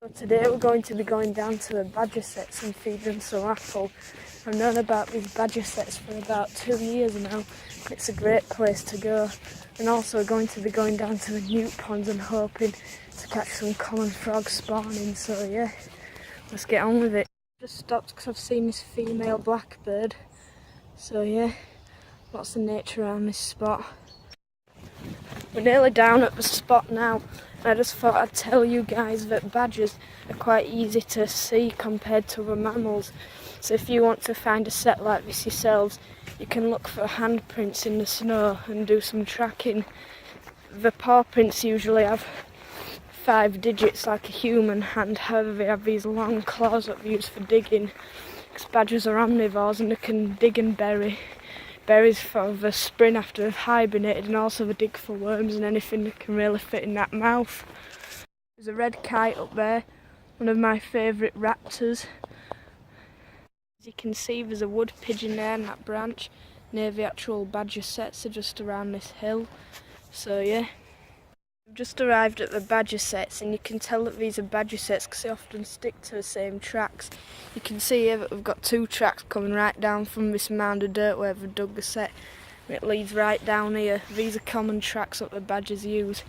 So today we're going to be going down to the badger sets and feed them some apple. I've known about these badger sets for about 2 years now. It's a great place to go. And also we're going to be going down to the newt ponds and hoping to catch some common frogs spawning. So yeah, let's get on with it. Just stopped because I've seen this female blackbird. So yeah, lots of nature around this spot. We're nearly down at the spot now. I just thought I'd tell you guys that badgers are quite easy to see compared to other mammals. So if you want to find a set like this yourselves, you can look for handprints in the snow and do some tracking. The paw prints usually have 5 digits like a human hand, however they have these long claws that they use for digging. Because badgers are omnivores and they can dig and bury berries for the spring after they've hibernated, and also they dig for worms and anything that can really fit in that mouth. There's a red kite up there, one of my favourite raptors. As you can see, there's a wood pigeon there in that branch near the actual badger sets are just around this hill. So yeah, I've just arrived at the badger sets, and you can tell that these are badger sets because they often stick to the same tracks. You can see here that we've got 2 tracks coming right down from this mound of dirt where they've dug the set. It leads right down here. These are common tracks that the badgers use.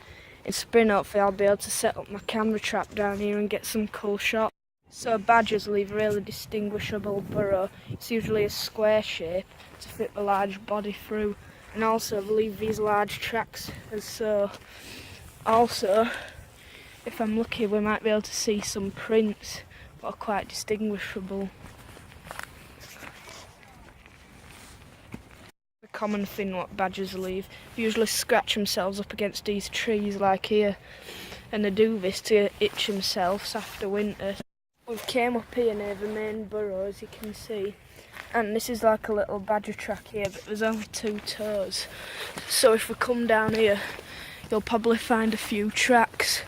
In spring hopefully I'll be able to set up my camera trap down here and get some cool shots. So badgers leave a really distinguishable burrow. It's usually a square shape to fit the large body through, and also they leave these large tracks as so. Also, if I'm lucky, we might be able to see some prints that are quite distinguishable. The common thing what badgers leave, they usually scratch themselves up against these trees like here, and they do this to itch themselves after winter. We've came up here near the main burrow, as you can see, and this is like a little badger track here, but there's only 2 toes. So if we come down here, you'll probably find a few tracks.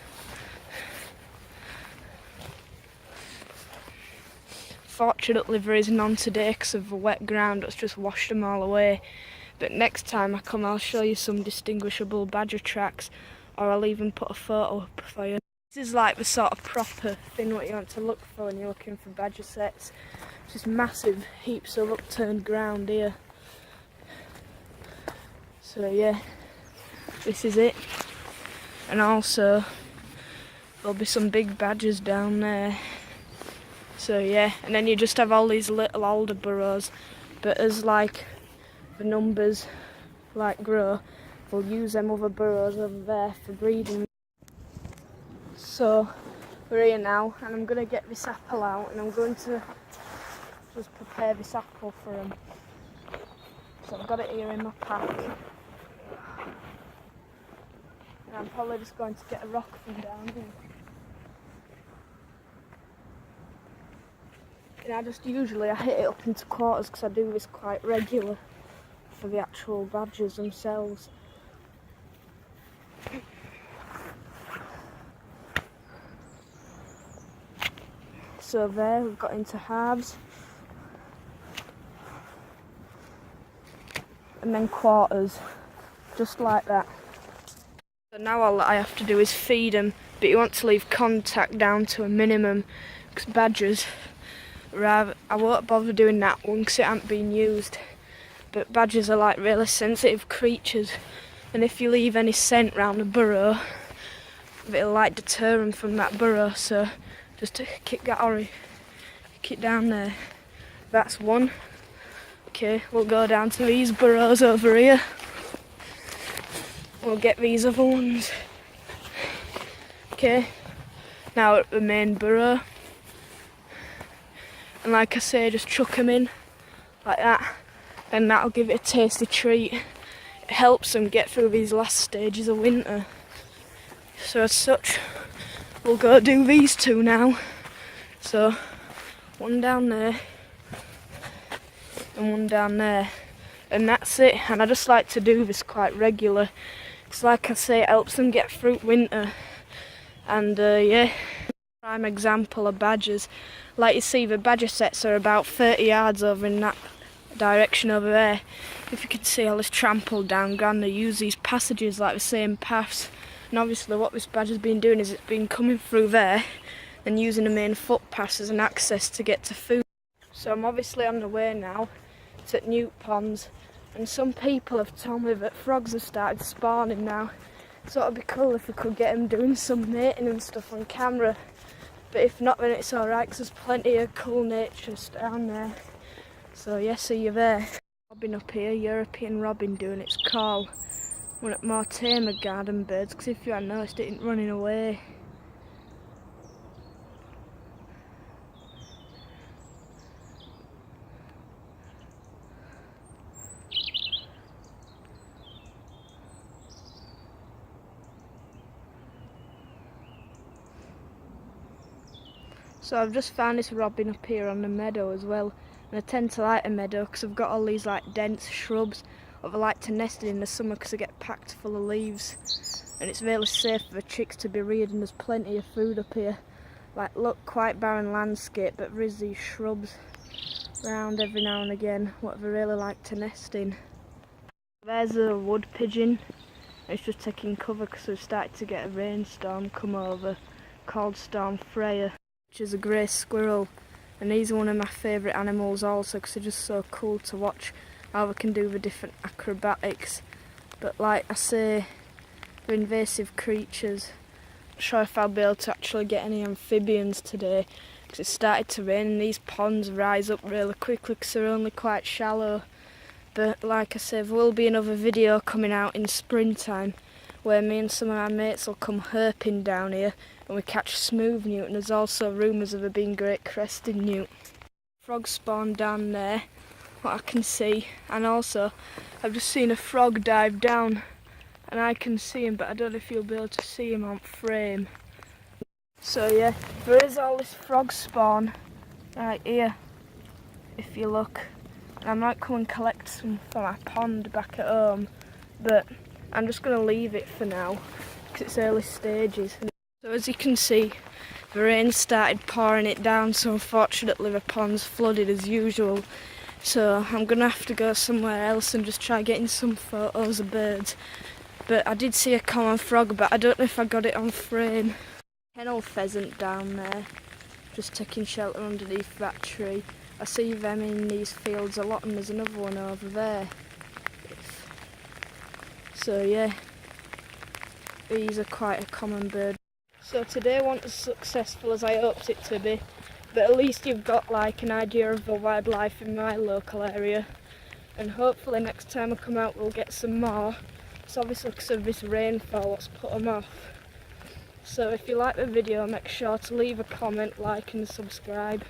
Fortunately there is none today because of the wet ground that's just washed them all away. But next time I come I'll show you some distinguishable badger tracks, or I'll even put a photo up for you. This is like the sort of proper thing what you want to look for when you're looking for badger sets. Just massive heaps of upturned ground here. So yeah, this is it. And also there'll be some big badgers down there. So yeah, and then you just have all these little alder burrows, but as like the numbers like grow, they'll use them other burrows over there for breeding. So we're here now, and I'm going to get this apple out, and I'm going to just prepare this apple for them. So I've got it here in my pack. And I'm probably just going to get a rock from down here. And I hit it up into quarters because I do this quite regular for the actual badgers themselves. So there, we've got into halves. And then quarters, just like that. So now all that I have to do is feed them, but you want to leave contact down to a minimum because badgers, I won't bother doing that one because it ain't been used, but badgers are like really sensitive creatures, and if you leave any scent round the burrow, it'll like deter them from that burrow. So just to kick that orry, kick it down there. That's one. Okay, we'll go down to these burrows over here. We'll get these other ones. Okay, now at the main burrow. And like I say, just chuck them in like that, and that'll give it a tasty treat. It helps them get through these last stages of winter. So as such, we'll go do these 2 now. So one down there and one down there, and that's it. And I just like to do this quite regular because like I say, it helps them get through winter. And yeah, prime example of badgers. Like you see, the badger sets are about 30 yards over in that direction over there. If you can see all this trampled down ground, they use these passages like the same paths. And obviously what this badger's been doing is it's been coming through there, and using the main footpath as an access to get to food. So I'm obviously on the way now to Newt Ponds, and some people have told me that frogs have started spawning now, so it'd be cool if we could get them doing some mating and stuff on camera. But if not, then it's alright, because there's plenty of cool nature down there. So yeah, see you there. Robin up here, European robin doing its call. One of the more tamer garden birds, because if you hadn't noticed, it ain't running away. So I've just found this robin up here on the meadow as well, and I tend to like a meadow because I've got all these like dense shrubs that I like to nest in the summer because they get packed full of leaves, and it's really safe for the chicks to be reared, and there's plenty of food up here. Like, look, quite barren landscape, but there is these shrubs around every now and again what I really like to nest in. There's a wood pigeon. It's just taking cover because we've started to get a rainstorm come over called Storm Freya, which is a grey squirrel, and he's one of my favourite animals also because they're just so cool to watch how they can do the different acrobatics. But like I say, they're invasive creatures. I'm not sure if I'll be able to actually get any amphibians today because it started to rain and these ponds rise up really quickly because they're only quite shallow. But like I said, there will be another video coming out in springtime where me and some of my mates will come herping down here and we catch smooth newt, and there's also rumours of there being great crested newt. Frogs spawn down there, what I can see, and also I've just seen a frog dive down and I can see him, but I don't know if you'll be able to see him on frame. So yeah, there is all this frog spawn right here if you look. I might come and collect some for my pond back at home, but I'm just going to leave it for now because it's early stages. So as you can see, the rain started pouring it down, so unfortunately the pond's flooded as usual. So I'm going to have to go somewhere else and just try getting some photos of birds. But I did see a common frog, but I don't know if I got it on frame. Kennel pheasant down there, just taking shelter underneath that tree. I see them in these fields a lot, and there's another one over there. So yeah, these are quite a common bird. So today wasn't as successful as I hoped it to be, but at least you've got like an idea of the wildlife in my local area, and hopefully next time I come out we'll get some more. It's obviously because of this rainfall what's put them off. So if you like the video, make sure to leave a comment, like and subscribe.